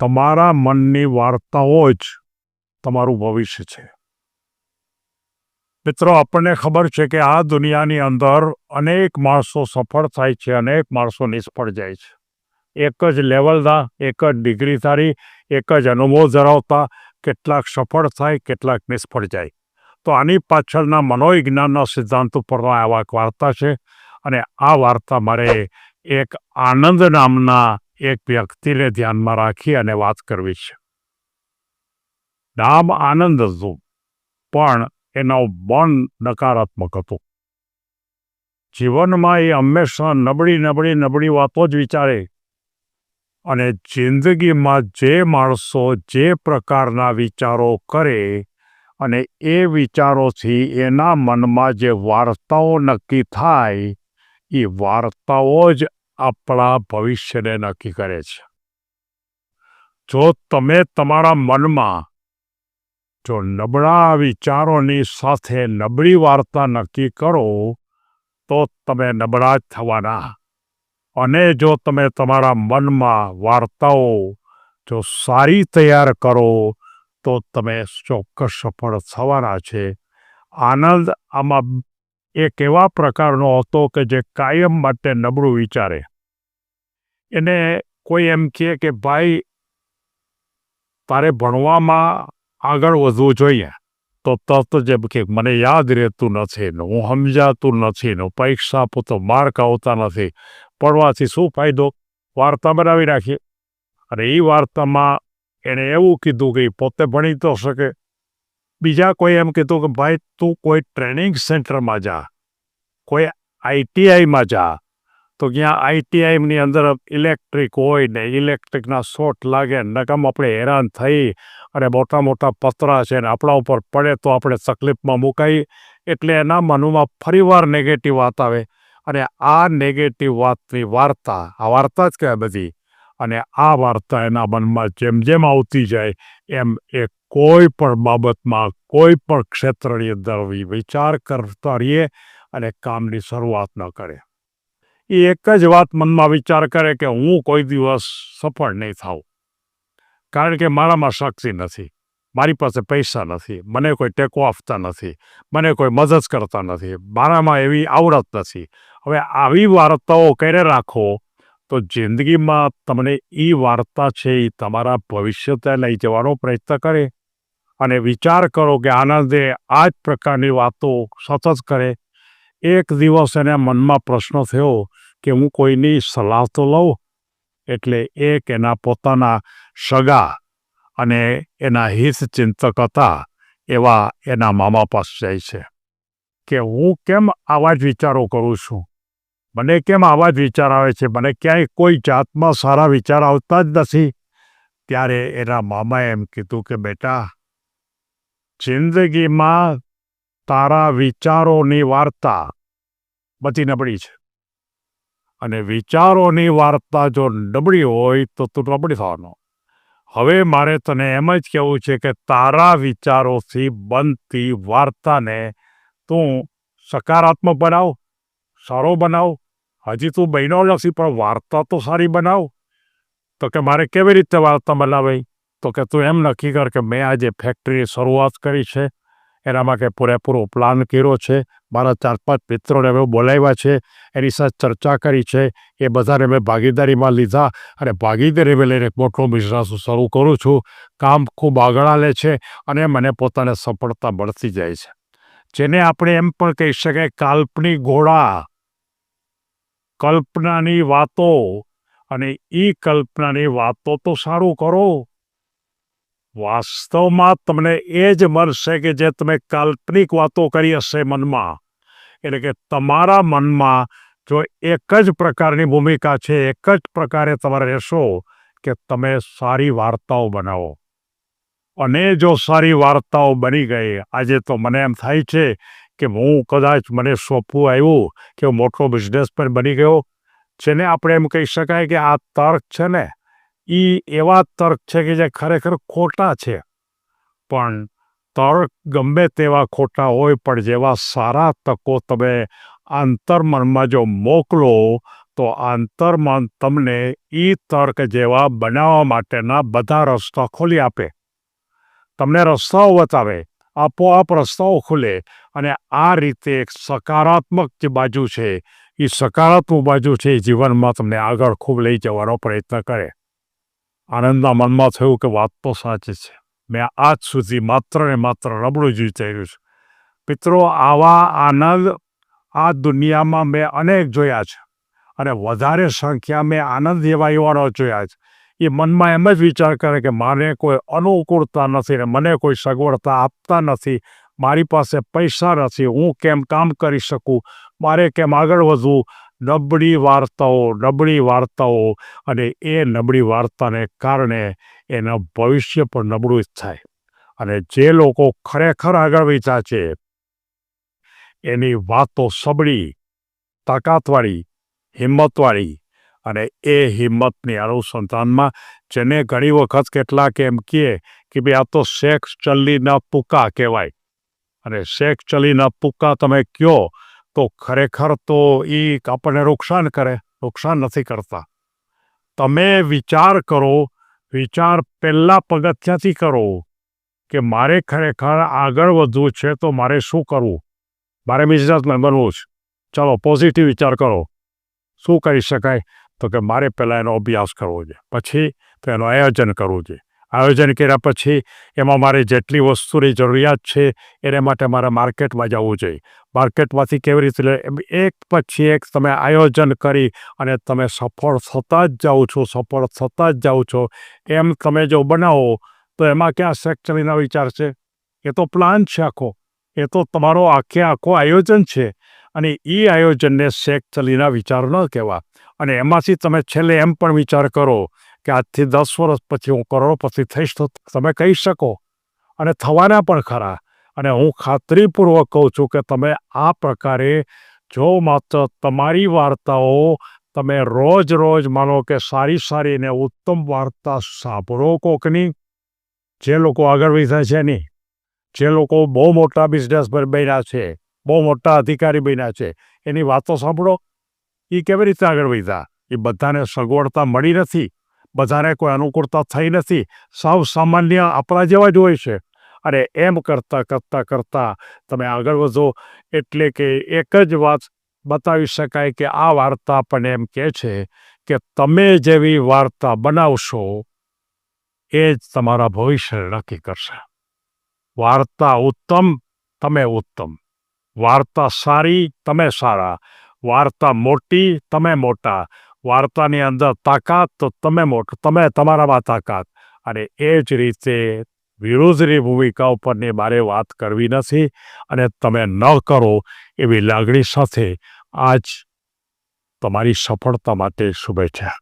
તમારા મનની વાર્તાઓ જ તમારું ભવિષ્ય છે. મિત્રો, આપણને ખબર છે કે આ દુનિયાની અંદર અનેક માણસો સફળ થાય છે, અનેક માણસો નિષ્ફળ જાય છે. એક જ લેવલના, એક જ ડિગ્રીધારી, એક જ અનુભવ ધરાવતા કેટલાક સફળ થાય, કેટલાક નિષ્ફળ જાય. તો આની પાછળના મનોવિજ્ઞાનના સિદ્ધાંત ઉપરના આવા એક વાર્તા છે, અને આ વાર્તા મારે એક આનંદ નામના એક વ્યક્તિને ધ્યાનમાં રાખી અને વાત કરવી છે. નામ આનંદ હતું, પણ એનો મન નકારાત્મક હતું. જીવનમાં એ હંમેશા નબળી વાતો જ વિચારે, અને જિંદગીમાં જે માણસો જે પ્રકારના વિચારો કરે અને એ વિચારોથી એના મનમાં જે વાર્તાઓ નક્કી થાય, એ વાર્તાઓ જ આપણા ભવિષ્યને નક્કી કરે છે. જો તમે તમારા મનમાં જો નબળા વિચારોની સાથે નબળી વાર્તા નક્કી કરો, તો તમે નબળા જ થવાના. અને જો તમે તમારા મનમાં વાર્તાઓ જો સારી તૈયાર કરો, તો તમે ચોક્કસ સફળ થવાના છે. આનંદ આમાં એક એવા પ્રકારનો હતો કે જે કાયમ માટે નબળું વિચારે. એને કોઈ એમ કહે કે ભાઈ, તારે ભણવામાં આગળ વધવું જોઈએ, તો તરત જ એમ કે મને યાદ રહેતું નથી, ને હું સમજાતું નથી, ને પરીક્ષા આપું તો માર્ક આવતા નથી, પડવાથી શું ફાયદો? વાર્તા બનાવી રાખી. અને એ વાર્તામાં એણે એવું કીધું કે એ પોતે ભણી તો શકે. બીજા કોઈ એમ કીધું કે ભાઈ, તું કોઈ ટ્રેનિંગ સેન્ટરમાં જા, કોઈ આઈટીઆઈમાં જા, તો ત્યાં આઈટીઆઈની અંદર ઇલેક્ટ્રિક હોય ને ઇલેક્ટ્રિકના શોર્ટ લાગે, નકામ આપણે હેરાન થઈ અને મોટા મોટા પતરા છે ને આપણા ઉપર પડે તો આપણે તકલીફમાં મુકાઈ. એટલે એના મનમાં ફરીવાર નેગેટિવ વાત આવે, અને આ નેગેટિવ વાતની વાર્તા, આ વાર્તા જ કહેવાય બધી, અને આ વાર્તા એના મનમાં જેમ જેમ આવતી જાય એમ એ કોઈ પણ બાબતમાં, કોઈ પણ ક્ષેત્રની અંદર વિચાર કરતા રહીએ અને કામની શરૂઆત ન કરે. એ એક જ વાત મનમાં વિચાર કરે કે હું કોઈ દિવસ સફળ નહીં થાઉં, કારણ કે મારામાં શક્તિ નથી, મારી પાસે પૈસા નથી, મને કોઈ ટેકો આપતા નથી, મને કોઈ મદદ કરતા નથી, મારામાં એવી આવડત નથી. હવે આવી વાર્તાઓ કરે રાખો તો જિંદગીમાં તમને એ વાર્તા છે એ તમારા ભવિષ્ય ત્યાં લઈ જવાનો પ્રયત્ન કરે. અને વિચાર કરો કે આનંદે આ જ પ્રકારની વાતો સતત કરે. એક દિવસ એના મનમાં પ્રશ્ન થયો કે હું કોઈની સલાહ તો લઉં. એટલે એક એના પોતાના સગા અને એના હિતચિંતક હતા એવા એના મામા પાસે જાય છે કે હું કેમ આવા જ વિચારો કરું છું, મને કેમ આવા જ વિચાર આવે છે, મને ક્યાંય કોઈ જાતમાં સારા વિચાર આવતા જ નથી. ત્યારે એના મામાએ એમ કીધું કે બેટા, જિંદગીમાં તારા વિચારોની વાર્તા બધી નબળી છે, અને વિચારોની વાર્તા જો નબળી હોય તો તું નબળી થવાનો. હવે મારે તને એમ જ કહેવું છે કે તારા વિચારોથી બનતી વાર્તાને તું સકારાત્મક બનાવ, સારો બનાવ. હજી તું બન્યો નથી, પણ વાર્તા તો સારી બનાવ. તો કે મારે કેવી રીતે વાર્તા બનાવાય? તો કે તું એમ નક્કી કર કે મેં આજે ફેક્ટરીની શરૂઆત કરી છે, એના માટે પૂરેપૂરો પ્લાન કર્યો છે, મારા 4-5 મિત્રોને મેં બોલાવ્યા છે, એની સાથે ચર્ચા કરી છે, એ બધાને મેં ભાગીદારીમાં લીધા, અને ભાગીદારી લઈને એક મોટો બિઝનેસ શરૂ કરું છું. કામ ખૂબ આગળ હાલે છે, અને મને પોતાને સફળતા મળતી જાય છે. જેને આપણે એમ પણ કહી શકાય કાલ્પનિક ઘોડા, કલ્પનાની વાતો. અને એ કલ્પનાની વાતો તો સારું કરો, વાસ્તવમાં તમને એ જ મળશે કે જે તમે કાલ્પનિક વાતો કરી હશે મનમાં. એટલે કે તમારા મનમાં જો એક જ પ્રકારની ભૂમિકા છે, એક જ પ્રકારે તમારે રહેશો કે તમે સારી વાર્તાઓ બનાવો. અને જો સારી વાર્તાઓ બની ગઈ, આજે તો મને એમ થાય છે કે હું કદાચ મને સોંપવું આવ્યું કે હું મોટો બિઝનેસમેન બની ગયો. જેને આપણે એમ કહી શકાય કે આ તર્ક છે ને, એ એવા તર્ક છે કે જે ખરેખર ખોટા છે. પણ તર્ક ગમે તેવા ખોટા હોય, પણ જેવા સારા તકો તમે અંતર્મનમાં જો મોકલો તો આંતરમન તમને એ તર્ક જેવા બનાવવા માટેના બધા રસ્તા ખોલી આપે, તમને રસ્તાઓ બતાવે, આપોઆપ રસ્તાઓ ખુલે અને આ રીતે એક સકારાત્મક જે બાજુ છે એ સકારાત્મક બાજુ છે એ જીવનમાં તમને આગળ ખૂબ લઈ જવાનો પ્રયત્ન કરે. આનંદના મનમાં થયું કે વાત તો સાચી છે. મેં આજ સુધી માત્ર ને માત્ર નબળું જ વિચાર્યું છે. મિત્રો, આવા આનંદ આ દુનિયામાં મેં અનેક જોયા છે અને વધારે સંખ્યા મેં આનંદ એવા યુવાનો જોયા છે. એ મનમાં એમ જ વિચાર કરે કે મારે કોઈ અનુકૂળતા નથી ને મને કોઈ સગવડતા આપતા નથી, મારી પાસે પૈસા નથી, હું કેમ કામ કરી શકું, મારે કેમ આગળ વધવું. નબળી વાર્તાઓ અને એ નબળી વાર્તાને કારણે એના ભવિષ્ય પર નબળું જ થાય. અને જે લોકો ખરેખર આગળ વધ્યા છે એની વાતો સબળી, તાકાતવાળી, હિંમતવાળી અને એ હિંમતની અનુસંધાનમાં જેને ઘણી વખત કેટલાક એમ કહે કે ભાઈ આ તો શેખ ચલ્લીના તુક્કા કહેવાય. અને શેખ ચલ્લીના તુક્કા તમે કહો તો ખરેખર તો એ આપણને નુકસાન નથી કરતા. તમે વિચાર કરો, વિચાર પહેલા પગથિયાથી કરો કે મારે ખરેખર આગળ વધવું છે તો મારે શું કરવું, મારે બિઝનેસમેન બનવું છે. ચાલો પોઝિટિવ વિચાર કરો, શું કરી શકાય? તો કે મારે પહેલાં એનો અભ્યાસ કરવો છે, પછી તો એનું આયોજન કરવું છે. આયોજન કર્યા પછી એમાં મારે જેટલી વસ્તુની જરૂરિયાત છે એને માટે મારે માર્કેટમાં જવું જોઈએ. માર્કેટમાંથી કેવી રીતે એક પછી એક તમે આયોજન કરી અને તમે સફળ થતા જ જાઓ છો. એમ તમે જો બનાવો તો એમાં ક્યાં શેખ ચલ્લીના વિચાર છે? એ તો પ્લાન છે આખો, એ તો તમારો આખો આયોજન છે. અને એ આયોજનને શેખ ચલ્લીના વિચાર ન કહેવા. અને એમાંથી તમે છેલ્લે એમ પણ વિચાર કરો કે આજથી 10 વર્ષ પછી હું કરોડપતિ થઈશ, તો તમે કહી શકો અને થવાના પણ ખરા. અને હું ખાતરીપૂર્વક કહું છું કે તમે આ પ્રકારે જો માત્ર તમારી વાર્તાઓ તમે રોજ માનો કે સારી ને ઉત્તમ વાર્તા સાંભળો કોકની, જે લોકો આગળ વધ્યા છે નહીં, જે લોકો બહુ મોટા બિઝનેસમેન બન્યા છે, બહુ મોટા અધિકારી બન્યા છે, એની વાતો સાંભળો. એ કેવી રીતે આગળ વધ્યા? એ બધાને સગવડતા મળી નથી, બધાને કોઈ અનુકૂળતા થઈ નથી, સાવ સામાન્ય આપણા જેવા જ હોય છે. અને એમ કરતાં તમે આગળ વધો. એટલે કે એક જ વાત બતાવી શકાય કે આ વાર્તા આપણને એમ કહે છે કે તમે જેવી વાર્તા બનાવશો એ જ તમારા ભવિષ્ય નક્કી કરશે. વાર્તા ઉત્તમ, તમે ઉત્તમ. વાર્તા સારી, તમે સારા. વાર્તા મોટી, તમે મોટા. વાર્તાની અંદર તાકાત, તો તમે તમારામાં તાકાત. અને એ જ રીતે વિરોધની ભૂમિકા ઉપરની મારે વાત કરવી નથી. અને તમે ન કરો એવી લાગણી સાથે આજ તમારી સફળતા માટે શુભેચ્છા.